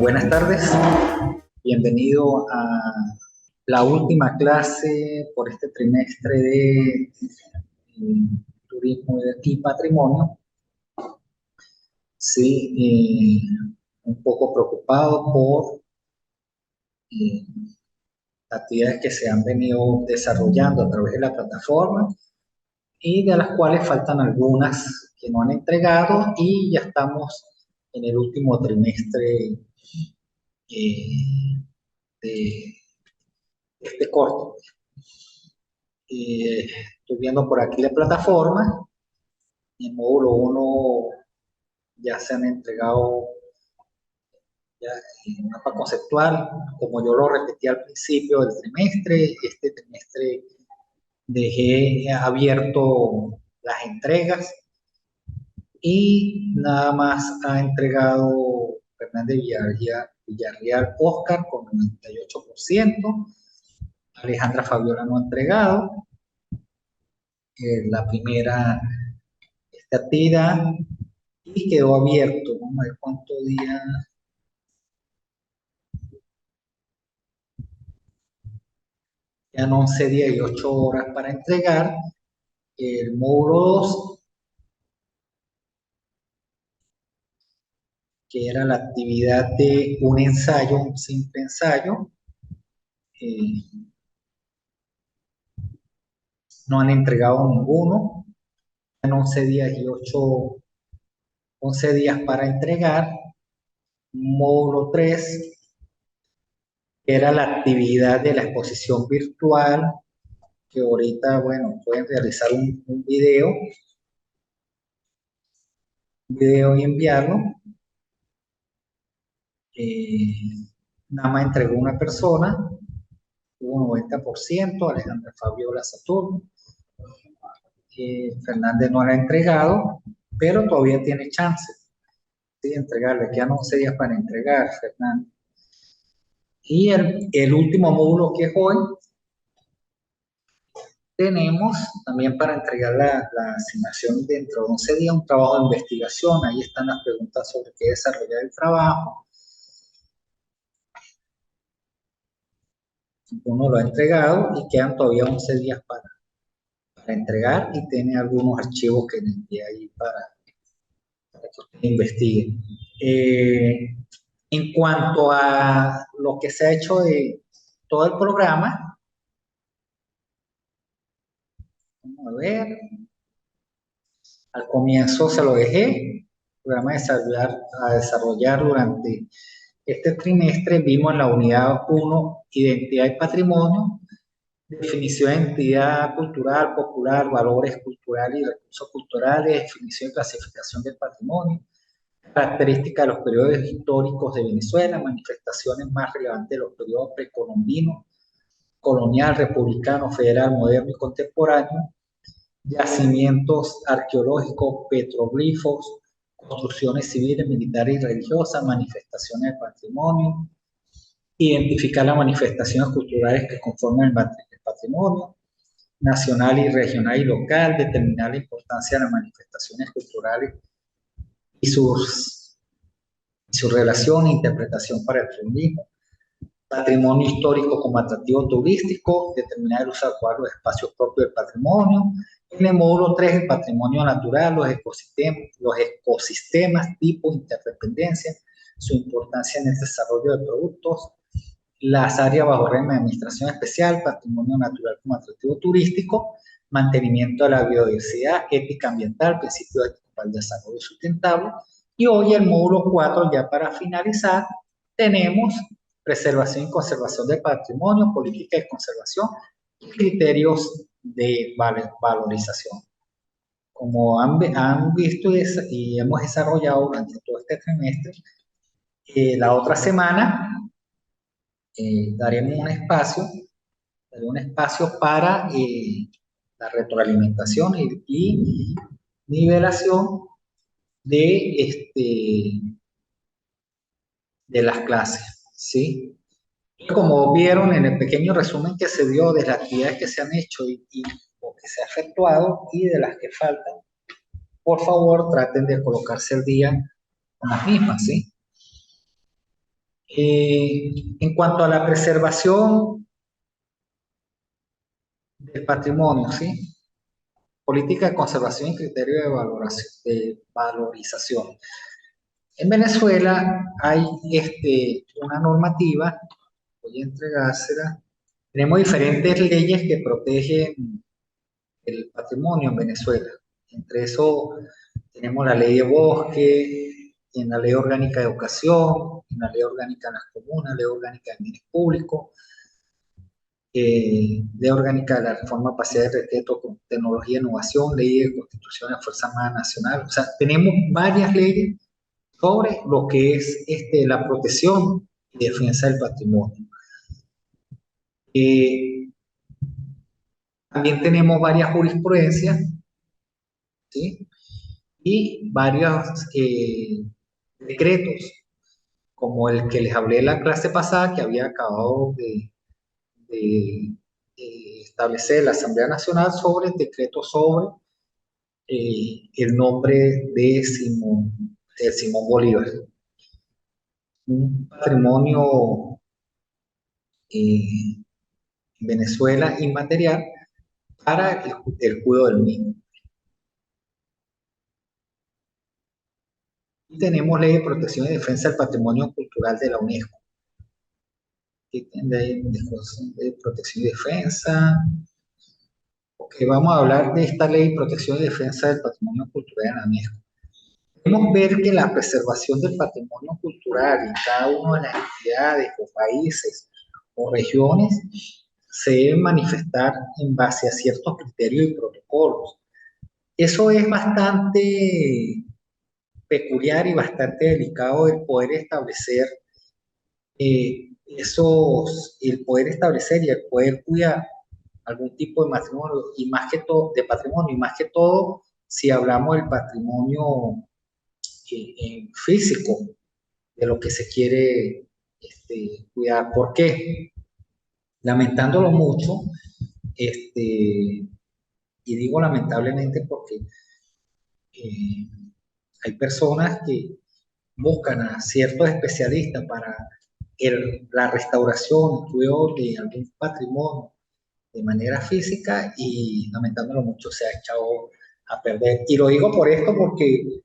Buenas tardes, bienvenido a la última clase por este trimestre de turismo y patrimonio. Sí, un poco preocupado por actividades que se han venido desarrollando a través de la plataforma y de las cuales faltan algunas que no han entregado y ya estamos en el último trimestre de este corte. Estoy viendo por aquí la plataforma. En módulo 1 ya se han entregado ya un mapa conceptual, como yo lo repetí al principio del trimestre. Este trimestre dejé abierto las entregas y nada más ha entregado Fernández Villarreal Oscar con 98%. Alejandra Fabiola no ha entregado. La primera actividad y quedó abierto. Vamos a ver cuántos días. Quedan 11 días y 8 horas para entregar. El módulo 2, que era la actividad de un ensayo, un simple ensayo, no han entregado ninguno. Quedan 11 días y 11 días para entregar. Módulo 3, que era la actividad de la exposición virtual, que ahorita, bueno, pueden realizar un video y enviarlo. Nada más entregó una persona, hubo 90%, Alejandra Fabiola Saturno. Fernández no la ha entregado, pero todavía tiene chance de entregarle. Quedan 11 días para entregar, Fernández. Y el último módulo que es hoy, tenemos también para entregar la asignación dentro de 11 días, un trabajo de investigación. Ahí están las preguntas sobre qué desarrollar el trabajo. Uno lo ha entregado y quedan todavía 11 días para entregar y tiene algunos archivos que le envié ahí para que usted investigue. En cuanto a lo que se ha hecho de todo el programa, vamos a ver, al comienzo se lo dejé, el programa a desarrollar durante este trimestre. Vimos en la unidad 1, identidad y patrimonio, definición de entidad cultural, popular, valores culturales y recursos culturales, definición y clasificación del patrimonio, características de los periodos históricos de Venezuela, manifestaciones más relevantes de los periodos precolombino, colonial, republicano, federal, moderno y contemporáneo, yacimientos arqueológicos, petroglifos, construcciones civiles, militares y religiosas, manifestaciones del patrimonio, identificar las manifestaciones culturales que conforman el patrimonio nacional y regional y local, determinar la importancia de las manifestaciones culturales y su relación e interpretación para el turismo, patrimonio histórico como atractivo turístico, determinar el uso adecuado de los espacios propios del patrimonio. En el módulo 3, el patrimonio natural, los ecosistemas, tipo, interdependencia, su importancia en el desarrollo de productos, las áreas bajo régimen de administración especial, patrimonio natural como atractivo turístico, mantenimiento de la biodiversidad, ética ambiental, principio ético para el desarrollo sustentable. Y hoy el módulo 4, ya para finalizar, tenemos preservación y conservación del patrimonio, política de conservación y criterios de valorización. Como han visto y hemos desarrollado durante todo este trimestre, la otra semana daremos un espacio para la retroalimentación y nivelación de las clases, ¿sí? Como vieron en el pequeño resumen que se dio de las actividades que se han hecho y lo que se ha efectuado y de las que faltan, por favor traten de colocarse al día con las mismas, ¿sí? En cuanto a la preservación del patrimonio, ¿sí? Política de conservación y criterio de valorización. En Venezuela hay una normativa, voy a entregársela. Tenemos diferentes leyes que protegen el patrimonio en Venezuela. Entre eso tenemos la ley de bosque, en la ley orgánica de educación, en la ley orgánica de las comunas, ley orgánica de bienes públicos, ley orgánica de la reforma parcial de respeto con tecnología e innovación, ley de constitución de la Fuerza Armada Nacional. O sea, tenemos varias leyes sobre lo que es la protección y defensa del patrimonio. Eh, También tenemos varias jurisprudencias, ¿sí? Y varios decretos, como el que les hablé la clase pasada, que había acabado de establecer la Asamblea Nacional sobre el decreto sobre el nombre de Simón Bolívar. Un patrimonio en Venezuela inmaterial para el cuidado del mismo. Y tenemos ley de protección y defensa del patrimonio cultural de la UNESCO. Ley de protección y defensa. Ok, vamos a hablar de esta ley de protección y defensa del patrimonio cultural de la UNESCO. Podemos ver que la preservación del patrimonio cultural en cada una de las entidades o países o regiones se debe manifestar en base a ciertos criterios y protocolos. Eso es bastante peculiar y bastante delicado el poder establecer el poder establecer y el poder cuidar algún tipo de patrimonio y más que todo de patrimonio y más que todo si hablamos del patrimonio físico de lo que se quiere cuidar. ¿Por qué? Lamentándolo mucho, y digo lamentablemente porque eh, hay personas que buscan a ciertos especialistas para la restauración, el cuidado de algún patrimonio de manera física y lamentándolo mucho se ha echado a perder. Y lo digo por esto porque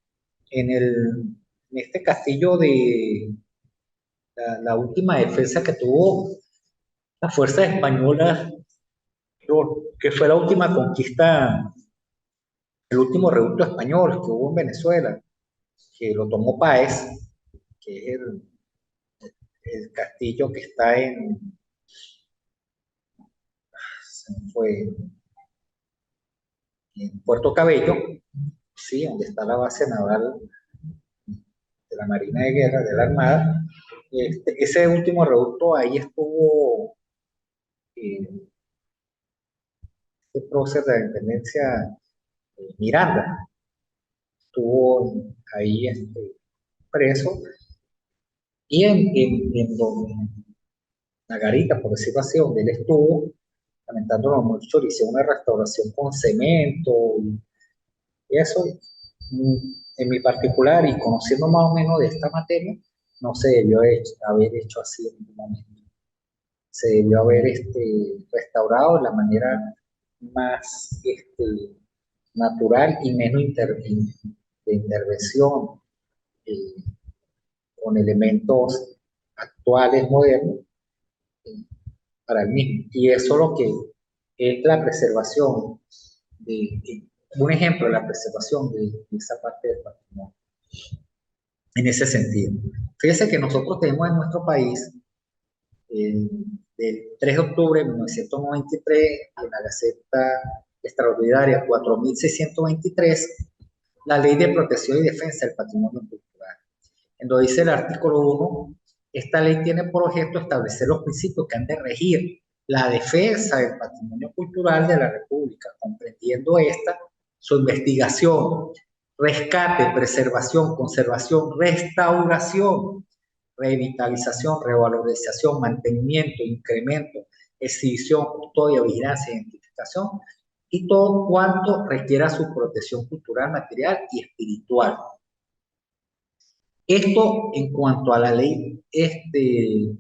en este castillo de la última defensa que tuvo las fuerzas españolas, que fue la última conquista, el último reducto español que hubo en Venezuela, que lo tomó Páez, que es el castillo que está fue en Puerto Cabello, sí, donde está la base naval de la Marina de Guerra, de la Armada. Ese último reducto, ahí estuvo este prócer de la independencia, Miranda, estuvo ahí preso, y en la garita, por decirlo así, donde él estuvo, lamentándolo mucho, le hicieron una restauración con cemento y eso, en mi particular y conociendo más o menos de esta materia, no se debió haber hecho así en ningún momento. Se debió haber restaurado de la manera más natural y menos de intervención eh, con elementos actuales, modernos, para el mismo. Y eso lo que es la preservación un ejemplo de la preservación de esa parte del patrimonio. En ese sentido. Fíjese que nosotros tenemos en nuestro país, del 3 de octubre de 1993, en la Gaceta Extraordinaria 4623, la Ley de Protección y Defensa del Patrimonio Cultural. En donde dice el artículo 1, esta ley tiene por objeto establecer los principios que han de regir la defensa del patrimonio cultural de la República, comprendiendo esta su investigación, rescate, preservación, conservación, restauración, revitalización, revalorización, mantenimiento, incremento, exhibición, custodia, vigilancia, identificación y todo cuanto requiera su protección cultural, material y espiritual. Esto en cuanto a la ley de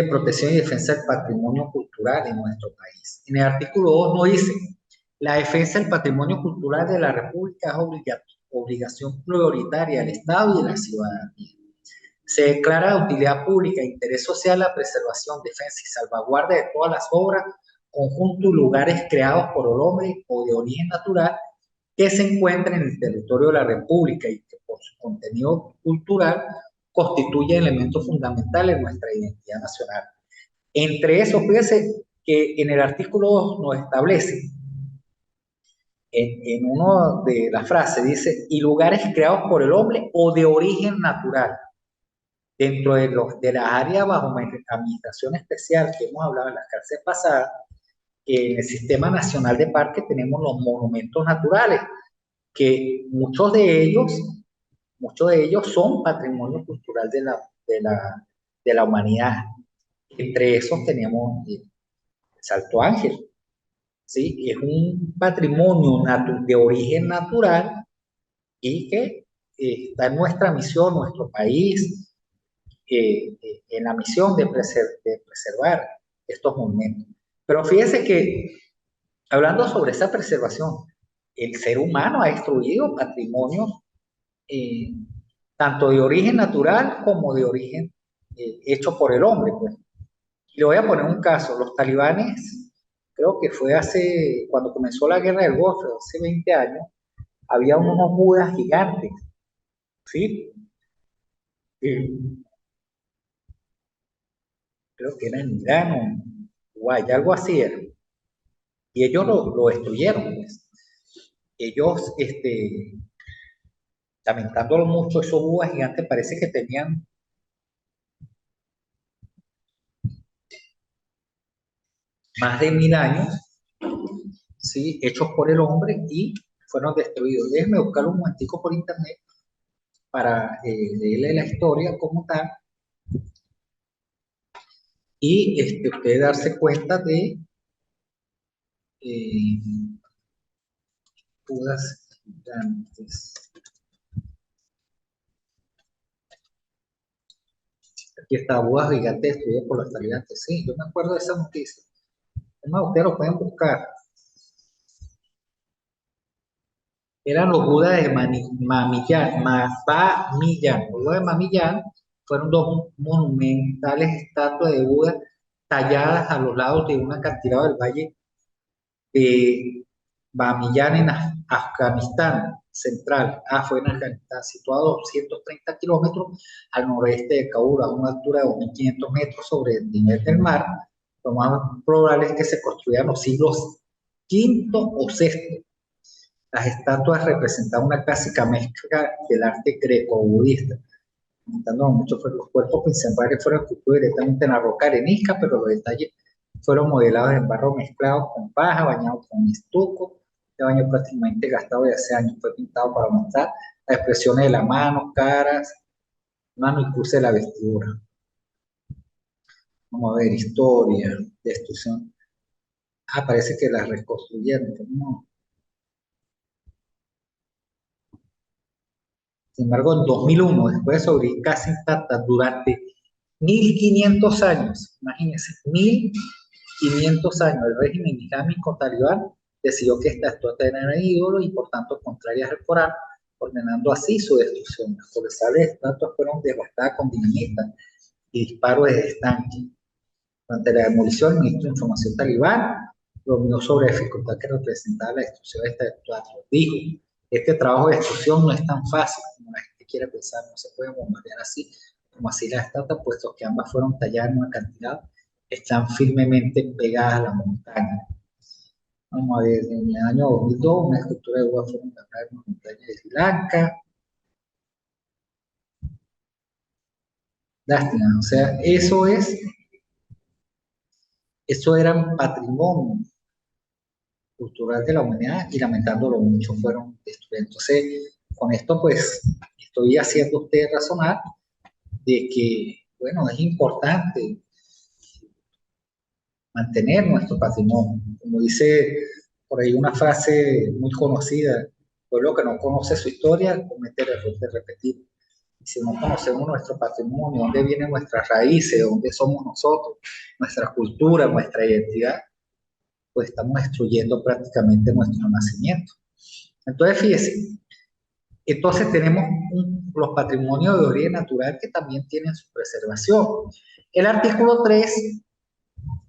protección y defensa del patrimonio cultural en nuestro país. En el artículo 2 nos dice, la defensa del patrimonio cultural de la República es obligación prioritaria del Estado y de la ciudadanía. Se declara de utilidad pública e interés social la preservación, defensa y salvaguarda de todas las obras, conjuntos y lugares creados por el hombre o de origen natural que se encuentran en el territorio de la República y que por su contenido cultural constituye elementos fundamentales de nuestra identidad nacional. Entre esos, fíjense que en el artículo 2 nos establece, en una de las frases, dice, y lugares creados por el hombre o de origen natural. Dentro de las áreas bajo administración especial que hemos hablado en las clases pasadas, en el Sistema Nacional de Parques tenemos los monumentos naturales, que muchos de ellos son patrimonio cultural de la humanidad. Entre esos tenemos el Salto Ángel, ¿sí? Es un patrimonio de origen natural y que está en nuestra misión, nuestro país, en la misión de preservar estos monumentos. Pero fíjese que, hablando sobre esa preservación, el ser humano ha destruido patrimonios eh, tanto de origen natural como de origen hecho por el hombre. Pues. Y le voy a poner un caso, los talibanes, creo que fue cuando comenzó la guerra del Golfo, hace 20 años, había unos budas gigantes, ¿sí? Eh, creo que era en Irán o Guay, algo así era. Y ellos lo destruyeron, pues. Ellos, lamentándolo mucho, esos budas gigantes parece que tenían más de 1000 años, ¿sí? Hechos por el hombre y fueron destruidos. Déjenme buscar un momentico por internet para leerle la historia como tal y usted darse cuenta de eh, dudas gigantes. Aquí está, Budas gigantes destruidas por los talibanes. Sí, yo me acuerdo de esa noticia. Además, ustedes lo pueden buscar. Eran los Budas de Bamiyan. Los Budas de Bamiyan fueron dos monumentales estatuas de Buda talladas a los lados de una acantilado del valle de Bamiyan en Afganistán central. Fue en Afganistán, situado a 230 kilómetros al noroeste de Kabul, a una altura de 2500 metros sobre el nivel del mar. Lo más probable es que se construyeran los siglos quinto o sexto. Las estatuas representaban una clásica mezcla del arte greco-budista. Muchos los cuerpos principales fueron esculpidos directamente en la roca arenisca, pero los detalles fueron modelados en barro mezclado con paja, bañado con estuco. Este baño prácticamente gastado de hace años fue pintado para mostrar las expresiones de la mano, caras, mano y cruce de la vestidura. Vamos a ver, historia, destrucción. Parece que las reconstruyeron, no. Sin embargo, en 2001, después de sobrevivir casi intactas durante 1500 años, imagínense, 1500 años, el régimen islámico talibán decidió que estas estatuas eran ídolos y por tanto contrarias al Corán, ordenando así su destrucción. Las colosales estatuas fueron devastadas con dinamita y disparos de estanque. Durante la demolición, el ministro de Información talibán bromeó sobre la dificultad que representaba la destrucción de estas estatuas. Dijo, este trabajo de destrucción no es tan fácil como la gente quiere pensar, no se puede bombardear así como así las estatuas, puesto que ambas fueron talladas en una cantidad, están firmemente pegadas a la montaña. Vamos a ver, en el año 2002, una escultura de Buda fue encontrada en una montaña de Sri Lanka. Lástima, o sea, eso era patrimonio cultural de la humanidad y lamentándolo mucho fueron destruidos. Entonces, con esto pues estoy haciendo usted razonar de que, bueno, es importante mantener nuestro patrimonio. Como dice por ahí una frase muy conocida, pueblo que no conoce su historia comete el error de repetir. Y si no conocemos nuestro patrimonio, dónde vienen nuestras raíces, dónde somos nosotros, nuestra cultura, nuestra identidad, pues estamos destruyendo prácticamente nuestro nacimiento. Entonces, fíjese, entonces tenemos los patrimonios de origen natural que también tienen su preservación. El artículo 3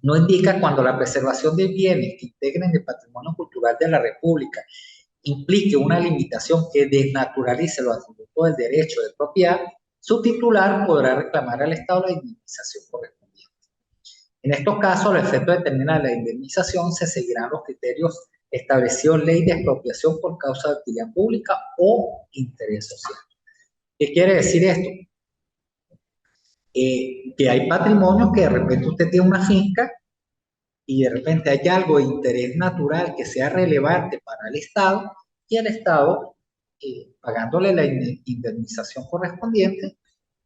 no indica cuando la preservación de bienes que integren el patrimonio cultural de la República implique una limitación que desnaturalice los atributos del derecho de propiedad, su titular podrá reclamar al Estado la indemnización correspondiente. En estos casos, al efecto de determinar la indemnización, se seguirán los criterios establecidos en ley de expropiación por causa de utilidad pública o interés social. ¿Qué quiere decir esto? Que hay patrimonios que de repente usted tiene una finca y de repente hay algo de interés natural que sea relevante para el Estado y el Estado, pagándole la indemnización correspondiente,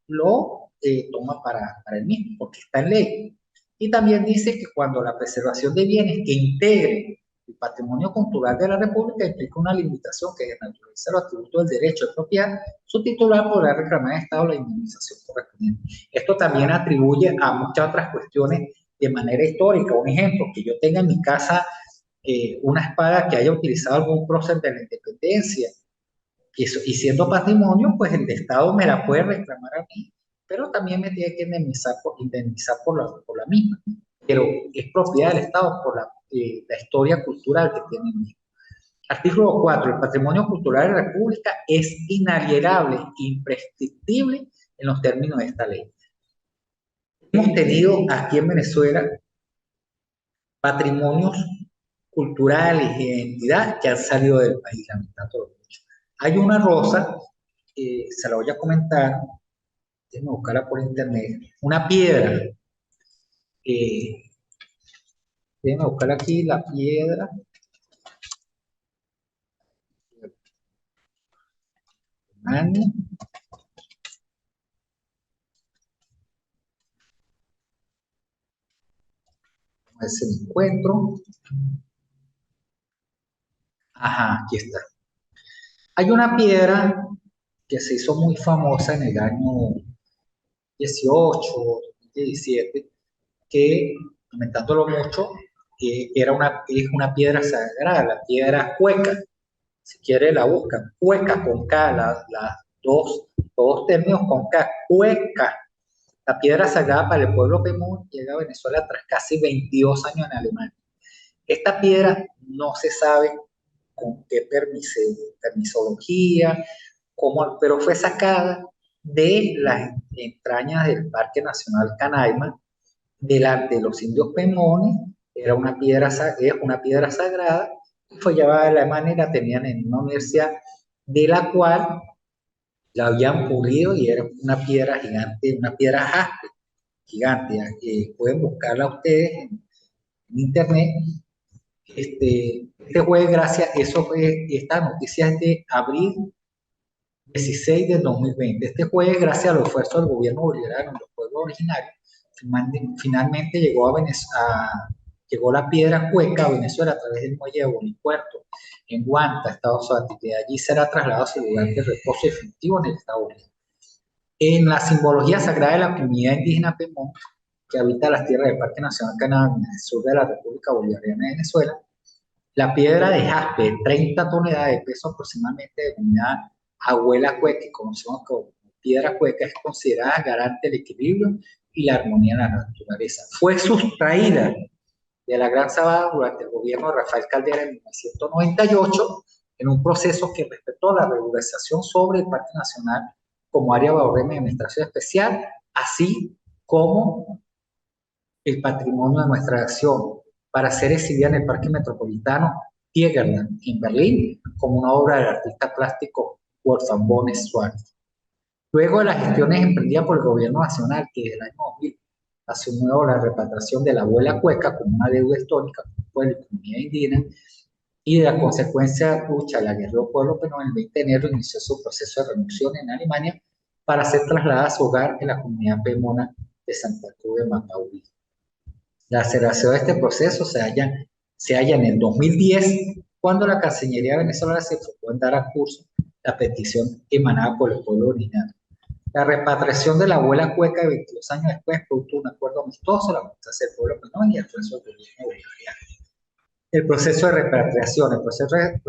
lo toma para el mismo, porque está en ley. Y también dice que cuando la preservación de bienes que integren el patrimonio cultural de la República implica una limitación que desnaturaliza los atributos del derecho de propiedad, su titular podrá reclamar al Estado la indemnización correspondiente. Esto también atribuye a muchas otras cuestiones de manera histórica. Un ejemplo, que yo tenga en mi casa una espada que haya utilizado algún prócer de la independencia, y siendo patrimonio, pues el Estado me la puede reclamar a mí, pero también me tiene que indemnizar por la misma. Pero es propiedad del Estado por la historia cultural que tiene el mismo. Artículo 4. El patrimonio cultural de la República es inalienable, imprescriptible en los términos de esta ley. Hemos tenido aquí en Venezuela patrimonios culturales y de identidad que han salido del país, lamentándolo mucho. Hay una rosa, se la voy a comentar, déjenme buscarla por internet, una piedra, déjenme buscar aquí la piedra, a ver si me encuentro, ajá, aquí está. Hay una piedra que se hizo muy famosa en el año 18, 17, que, comentándolo mucho, es una piedra sagrada, la piedra cueca. Si quiere la buscan, cueca con K, dos términos con K, cueca. La piedra sagrada para el pueblo Pemón llega a Venezuela tras casi 22 años en Alemania. Esta piedra no se sabe con qué permisología, pero fue sacada de las entrañas del Parque Nacional Canaima, de los indios Pemones. Era es una piedra sagrada, fue llevada a Alemania y la tenían en una universidad de la cual la habían pulido y era una piedra gigante, una piedra jaspe gigante. Pueden buscarla ustedes en internet. Este fue gracias, esta noticia es de abril 16 del 2020. Este fue gracias al esfuerzo del gobierno bolivariano en los pueblos originarios. Finalmente llegó la piedra cueca a Venezuela a través del muelle de Bonipuerto, en Guanta, Estado Suárez, y de allí será trasladado a su lugar de reposo definitivo en el Estado Unido. En la simbología sagrada de la comunidad indígena Pemón, que habita las tierras del Parque Nacional Canaima, en el sur de la República Bolivariana de Venezuela, la piedra de jaspe de 30 toneladas de peso aproximadamente, denominada abuela cueca, que conocemos como piedra cueca, es considerada garante del equilibrio y la armonía en la naturaleza. Fue sustraída de la Gran Sabana durante el gobierno de Rafael Caldera en 1998, en un proceso que respetó la regularización sobre el Parque Nacional como área de administración especial, así como el patrimonio de nuestra nación, para ser exhibida en el Parque Metropolitano Tiergarten, en Berlín, como una obra del artista plástico Wolfgang von Schwarz. Luego de las gestiones emprendidas por el gobierno nacional, que desde el año 2000 asumió la repatriación de la abuela cueca como una deuda histórica con la comunidad indígena, y de la consecuencia lucha de la guerra del pueblo, pero en el 20 de enero inició su proceso de remoción en Alemania para ser trasladada a su hogar en la comunidad pemona de Santa Cruz de Mapaubí. La aceleración de este proceso se halla en el 2010, cuando la Cancillería venezolana se enfocó en dar a curso la petición emanada por el pueblo originario. La repatriación de la abuela cueca de 22 años después producto de un acuerdo amistoso, la constancia del pueblo peruano y el esfuerzo del gobierno bolivariano. El proceso de repatriación. El proceso de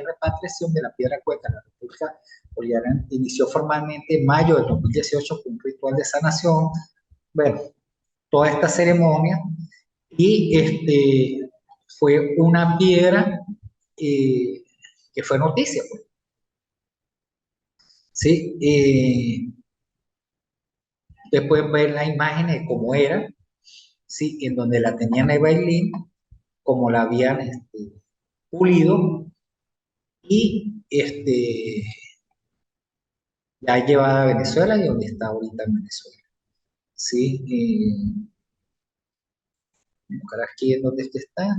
repatriación de la piedra cueca en la República Bolivariana inició formalmente en mayo del 2018 con un ritual de sanación. Bueno, toda esta ceremonia y fue una piedra que fue noticia, pues. ¿Sí? Ustedes pueden ver las imágenes de cómo era, ¿sí? En donde la tenían Eva Bailín, como la habían pulido y ya llevada a Venezuela y donde está ahorita en Venezuela. ¿Sí? Buscar aquí en donde está.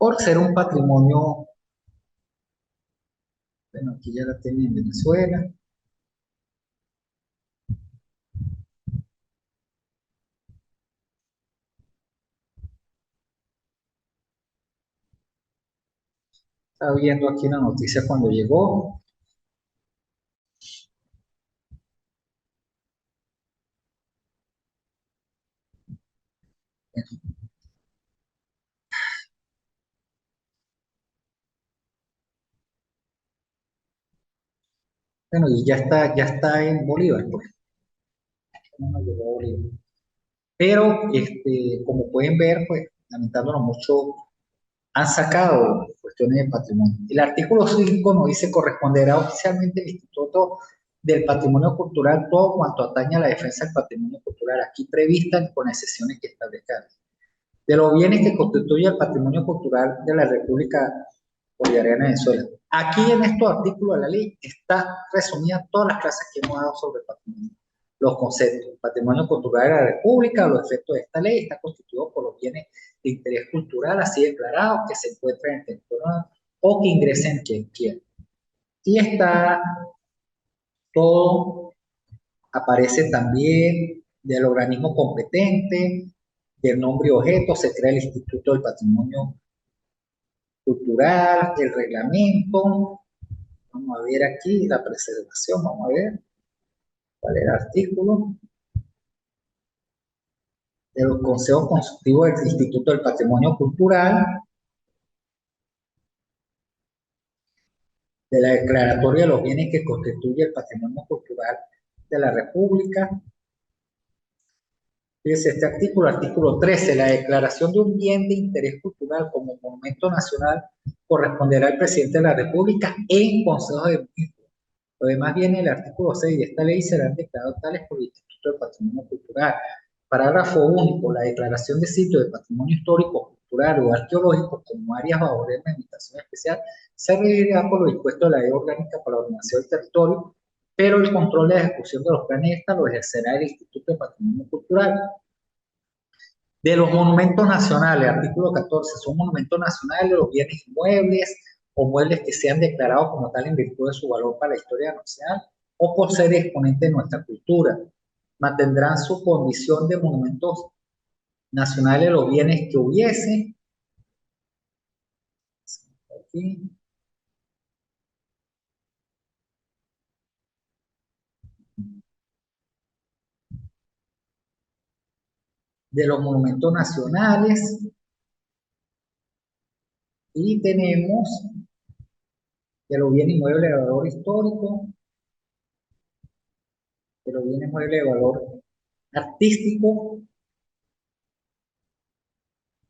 Por ser un patrimonio, bueno, aquí ya la tenía en Venezuela. Estaba viendo aquí una noticia cuando llegó. Bueno, y ya está en Bolívar, pues. No llegó a Bolívar. Pero, como pueden ver, pues, lamentándonos mucho, han sacado cuestiones de patrimonio. El artículo 5 nos dice corresponderá oficialmente al Instituto del Patrimonio Cultural todo cuanto atañe a la defensa del patrimonio cultural, aquí prevista con excepciones que establezcan. De los bienes que constituye el patrimonio cultural de la República Bolivariana de Venezuela. Aquí en estos artículos de la ley está resumida todas las clases que hemos dado sobre patrimonio. Los conceptos, patrimonio cultural de la República, los efectos de esta ley, está constituido por los bienes de interés cultural así declarados que se encuentran en el territorio o que ingresen quien quiera. Y está todo, aparece también del organismo competente, del nombre y objeto, se crea el Instituto del Patrimonio Cultural, el reglamento. Vamos a ver aquí la preservación, vamos a ver cuál es el artículo de los consejos consultivos del Instituto del Patrimonio Cultural, de la declaratoria de los bienes que constituye el patrimonio cultural de la República. Fíjense este artículo 13, la declaración de un bien de interés cultural como monumento nacional corresponderá al presidente de la República en Consejo de Ministros. Lo demás viene el artículo 6 de esta ley serán declarados tales por el Instituto del Patrimonio Cultural. Parágrafo único, la declaración de sitio de patrimonio histórico, cultural o arqueológico como áreas bajo de limitación especial se regirá por lo dispuesto de la ley orgánica para la ordenación del territorio, pero el control de la ejecución de los planes esta lo ejercerá el Instituto de Patrimonio Cultural. De los monumentos nacionales, artículo 14, son monumentos nacionales los bienes inmuebles o muebles que sean declarados como tal en virtud de su valor para la historia nacional o por ser exponentes de nuestra cultura. Mantendrán su condición de monumentos nacionales los bienes que hubiese. Aquí. De los monumentos nacionales. Y tenemos de los bienes inmuebles de valor histórico, de los bienes inmuebles de valor artístico,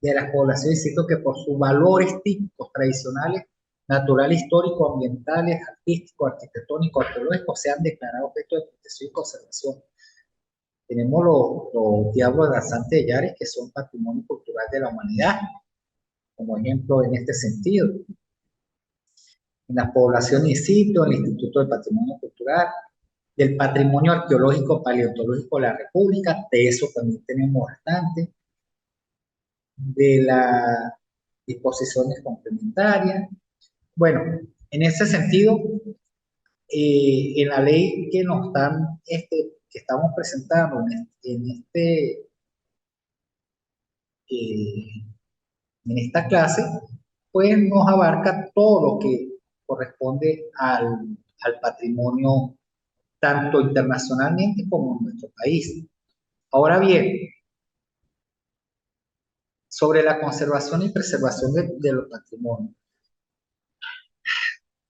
de las poblaciones, insisto, que por sus valores típicos, tradicionales, naturales, históricos, ambientales, artísticos, arquitectónicos, arqueológicos, sean declarados objeto de protección y conservación. Tenemos los diablos de Danzante de Yares, que son patrimonio cultural de la humanidad, como ejemplo en este sentido. En la población in situ, el Instituto del Patrimonio Cultural, del Patrimonio Arqueológico Paleontológico de la República, de eso también tenemos bastante, de las disposiciones complementarias. Bueno, en ese sentido, En la ley que nos están, que estamos presentando eh, en esta clase, pues nos abarca todo lo que corresponde al patrimonio, tanto internacionalmente como en nuestro país. Ahora bien, sobre la conservación y preservación de los patrimonios.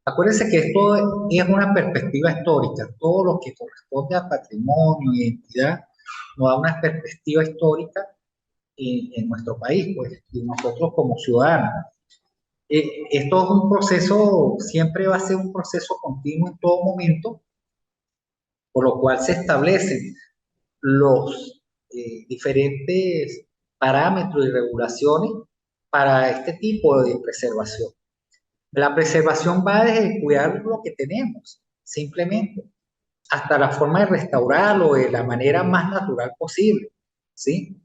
Acuérdense que esto es una perspectiva histórica. Todo lo que corresponde a patrimonio, identidad, nos da una perspectiva histórica en nuestro país, pues, y nosotros como ciudadanos. Esto es un proceso, siempre va a ser un proceso continuo en todo momento, por lo cual se establecen los diferentes parámetros y regulaciones para este tipo de preservación. La preservación va desde cuidar lo que tenemos, simplemente, hasta la forma de restaurarlo de la manera más natural posible, ¿sí?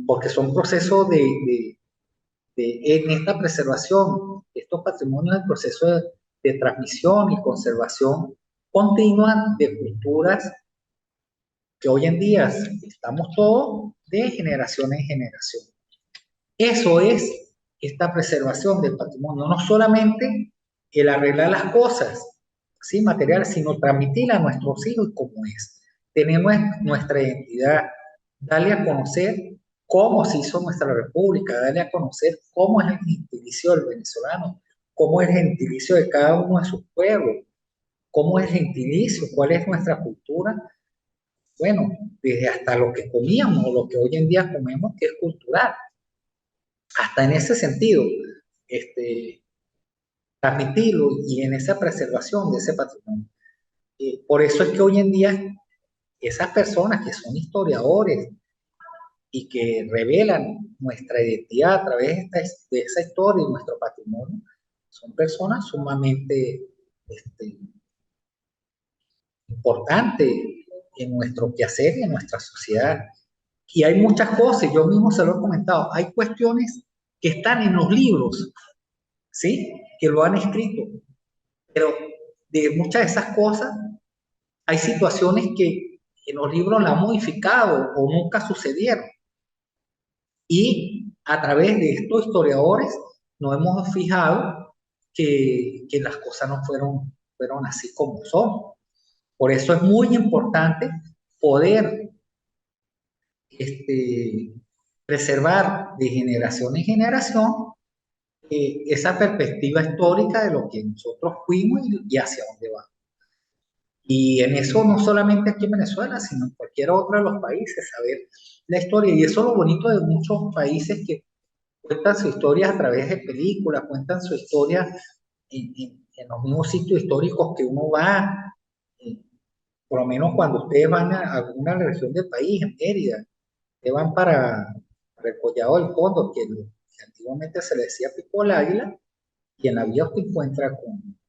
Porque son procesos en esta preservación, estos patrimonios, el proceso de transmisión y conservación continua de culturas que hoy en día estamos todos de generación en generación. Eso es esta preservación del patrimonio, no solamente el arreglar las cosas, ¿sí? Materiales, sino transmitirla a nuestros hijos como es. Tenemos nuestra identidad, darle a conocer cómo se hizo nuestra república, darle a conocer cómo es el gentilicio del venezolano, cómo es el gentilicio de cada uno de sus pueblos, cómo es el gentilicio, cuál es nuestra cultura. Bueno, desde hasta lo que comíamos o lo que hoy en día comemos, que es cultural. Hasta en ese sentido, este, transmitirlo y en esa preservación de ese patrimonio. Por eso es que hoy en día esas personas que son historiadores y que revelan nuestra identidad a través de esa historia y nuestro patrimonio, son personas sumamente importantes en nuestro quehacer y en nuestra sociedad. Y hay muchas cosas, yo mismo se lo he comentado, hay cuestiones que están en los libros, ¿sí? Que lo han escrito, pero de muchas de esas cosas hay situaciones que en los libros la han modificado o nunca sucedieron. Y a través de estos historiadores nos hemos fijado que las cosas no fueron así como son. Por eso es muy importante poder este, preservar de generación en generación esa perspectiva histórica de lo que nosotros fuimos y hacia dónde vamos. Y en eso no solamente aquí en Venezuela, sino en cualquier otro de los países, saber la historia. Y eso es lo bonito de muchos países que cuentan su historia a través de películas, cuentan su historia en los mismos sitios históricos que uno va, eh, por lo menos cuando ustedes van a alguna región del país, en Mérida, ustedes van para el Collado del Cóndor, que antiguamente se le decía Pico del Águila, y en la vía usted encuentra con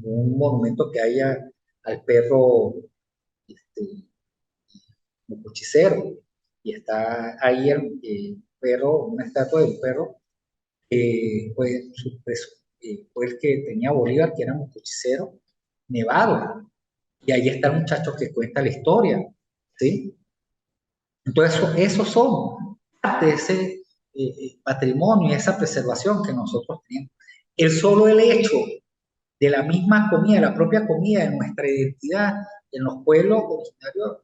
un monumento que haya al perro este, cuchicero, y está ahí el perro, una estatua del perro, fue el que tenía Bolívar, que era un cuchicero nevado, y ahí está el muchacho que cuenta la historia, ¿sí? Entonces, eso son parte de ese patrimonio y esa preservación que nosotros tenemos. El hecho de la misma comida, la propia comida, de nuestra identidad, en los pueblos originarios,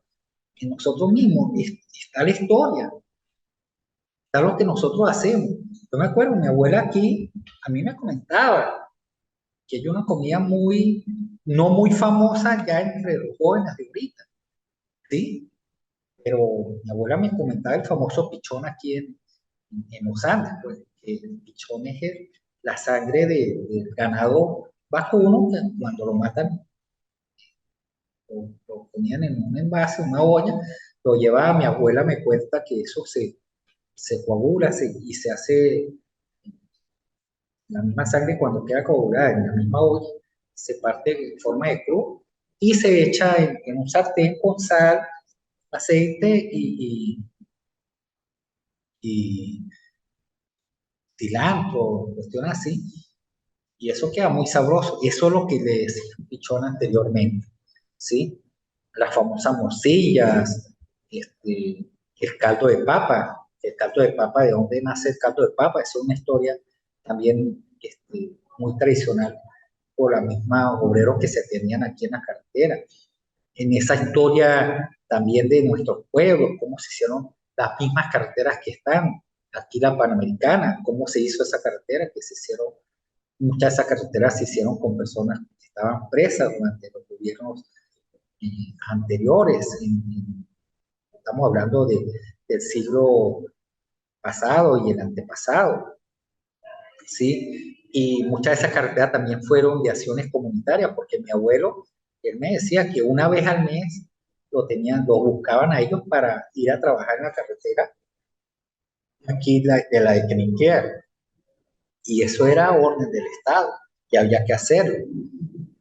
en nosotros mismos, está la historia, está lo que nosotros hacemos. Yo me acuerdo, mi abuela aquí, a mí me comentaba que hay una comida no muy famosa ya entre los jóvenes de ahorita, ¿sí? Pero mi abuela me comentaba el famoso pichón aquí en los Andes, pues, que el pichón es la sangre del ganado vacuno, que cuando lo matan, lo ponían en un envase, una olla, lo llevaba, mi abuela me cuenta que eso se coagula y se hace la misma sangre cuando queda coagulada en la misma olla, se parte en forma de cruz y se echa en un sartén con sal, aceite y cilantro, cuestiones así, y eso queda muy sabroso. Eso es lo que les decía Pichón anteriormente, ¿sí? Las famosas morcillas, el caldo de papa. El caldo de papa, ¿de dónde nace el caldo de papa? Esa es una historia también muy tradicional por los mismos obreros que se tenían aquí en la carretera. En esa historia también de nuestros pueblos, cómo se hicieron las mismas carreteras que están aquí, la Panamericana, cómo se hizo esa carretera, que se hicieron, muchas de esas carreteras se hicieron con personas que estaban presas durante los gobiernos anteriores. Estamos hablando del siglo pasado y el antepasado, ¿sí? Y muchas de esas carreteras también fueron de acciones comunitarias, porque mi abuelo, él me decía que una vez al mes lo buscaban a ellos para ir a trabajar en la carretera aquí de la de Queniquer, y eso era orden del Estado, y había que hacerlo.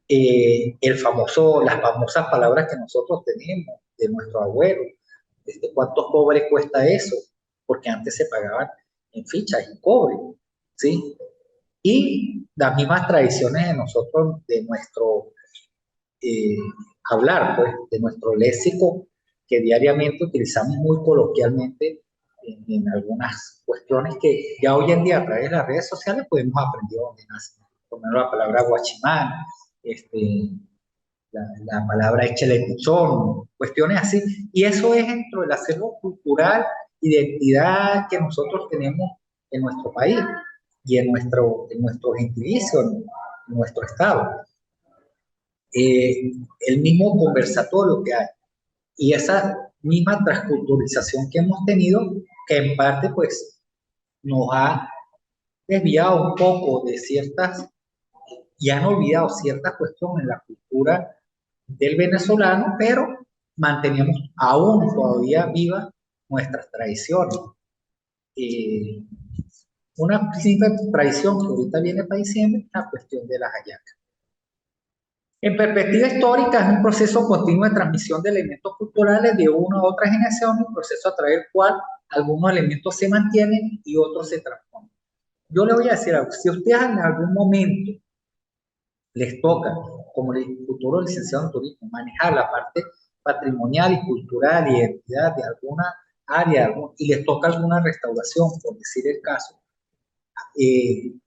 Las famosas palabras que nosotros tenemos de nuestro abuelo, ¿cuántos cobres cuesta eso? Porque antes se pagaban en fichas, en cobre, ¿sí? Y las mismas tradiciones de nosotros, de nuestro eh, hablar, pues, de nuestro léxico que diariamente utilizamos muy coloquialmente en algunas cuestiones que ya hoy en día a través de las redes sociales podemos aprender dónde nace. Por ejemplo, la palabra guachimán, la palabra échele pichón, cuestiones así. Y eso es dentro del acervo cultural, identidad que nosotros tenemos en nuestro país y en nuestro gentilicio, en nuestro estado. El mismo conversatorio que hay y esa misma transculturización que hemos tenido, que en parte pues nos ha desviado un poco de ciertas y han olvidado ciertas cuestiones en la cultura del venezolano, pero mantenemos aún todavía vivas nuestras tradiciones. Eh, una principal tradición que ahorita viene para diciembre es la cuestión de las hallacas. En perspectiva histórica, es un proceso continuo de transmisión de elementos culturales de una a otra generación, un proceso a través del cual algunos elementos se mantienen y otros se transforman. Yo le voy a decir algo, si ustedes en algún momento les toca, como futuro licenciado en turismo, manejar la parte patrimonial y cultural y identidad de alguna área y les toca alguna restauración, por decir el caso,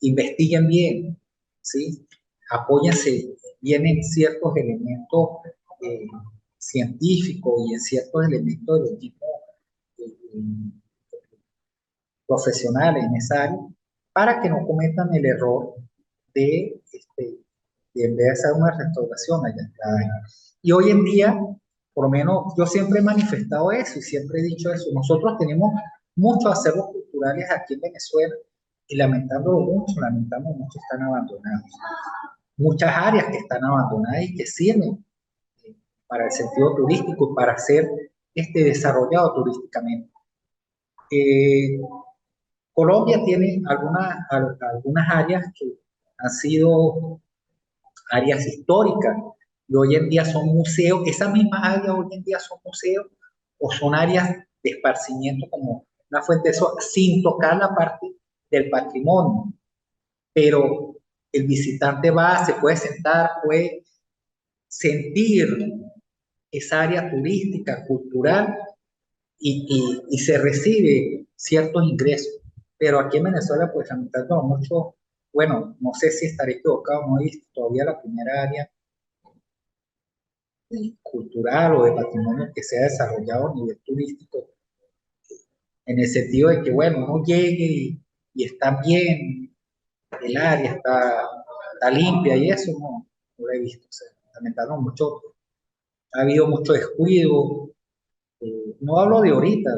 investiguen bien, ¿sí? Apóyense bien en ciertos elementos eh, científicos y en ciertos elementos de los mismos profesionales en esa área para que no cometan el error de, en vez de hacer una restauración allá. Y hoy en día, por lo menos yo siempre he manifestado eso y siempre he dicho eso. Nosotros tenemos muchos acervos culturales aquí en Venezuela y lamentando mucho, están abandonados. Muchas áreas que están abandonadas y que sirven para el sentido turístico, para ser desarrollado turísticamente. Eh, Colombia tiene algunas áreas que han sido áreas históricas y hoy en día son museos. Esas mismas áreas hoy en día son museos o son áreas de esparcimiento como una fuente de eso, sin tocar la parte del patrimonio. Pero el visitante va, se puede sentar, puede sentir esa área turística, cultural y se recibe ciertos ingresos. Pero aquí en Venezuela, pues lamentando mucho, bueno, no sé si estaré equivocado, no he visto todavía la primera área cultural o de patrimonio que se ha desarrollado a nivel turístico, en el sentido de que, bueno, uno llegue y está bien, el área está limpia y eso no lo he visto. O sea, lamentando mucho, ha habido mucho descuido. No hablo de ahorita,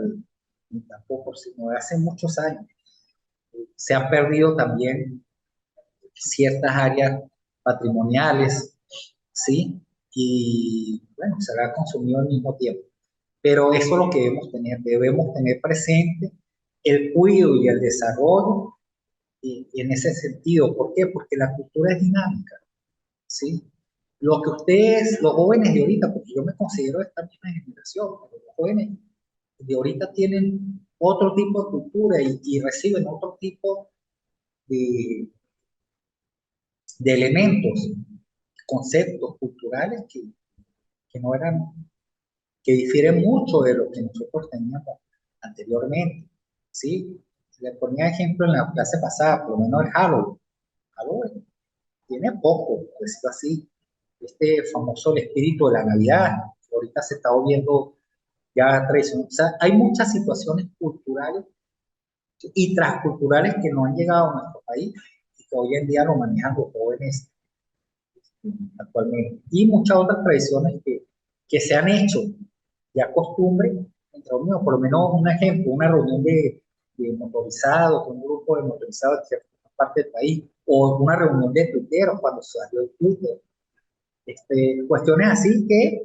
ni tampoco, sino de hace muchos años. Se han perdido también ciertas áreas patrimoniales, ¿sí? Y bueno, se ha consumido al mismo tiempo. Pero eso es lo que debemos tener presente el cuidado y el desarrollo y en ese sentido. ¿Por qué? Porque la cultura es dinámica, ¿sí? Lo que ustedes, los jóvenes de ahorita, porque yo me considero de esta misma generación, los jóvenes de ahorita tienen otro tipo de cultura y reciben otro tipo de, de elementos, conceptos culturales que no eran, que difieren mucho de lo que nosotros teníamos anteriormente, ¿sí? Le ponía ejemplo en la clase pasada, por lo menos el Halloween. Halloween tiene poco, por decirlo así, este famoso el espíritu de la Navidad, que ahorita se está volviendo ya tradicional. O sea, hay muchas situaciones culturales y transculturales que no han llegado a nuestro país y que hoy en día lo manejan los jóvenes actualmente. Y muchas otras tradiciones que se han hecho ya costumbre entre los por lo menos un ejemplo, una reunión de motorizados, un grupo de motorizados de cierta parte del país, o una reunión de tuiteros cuando salió el Twitter. Cuestiones así que,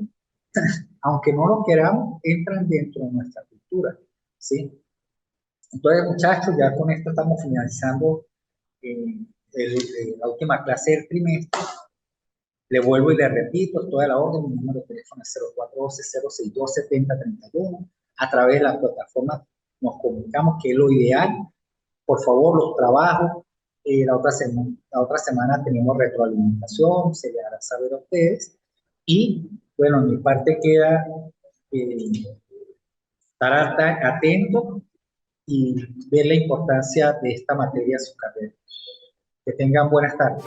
aunque no lo queramos, entran dentro de nuestra cultura, ¿sí? Entonces, muchachos, ya con esto estamos finalizando la última clase del trimestre. Le vuelvo y le repito, estoy a la orden, mi número de teléfono es 0412-062-7031. A través de la plataforma nos comunicamos, que es lo ideal. Por favor, los trabajos, la otra semana tenemos retroalimentación, se le hará saber a ustedes. Y bueno, mi parte queda estar atento y ver la importancia de esta materia en su carrera. Que tengan buenas tardes.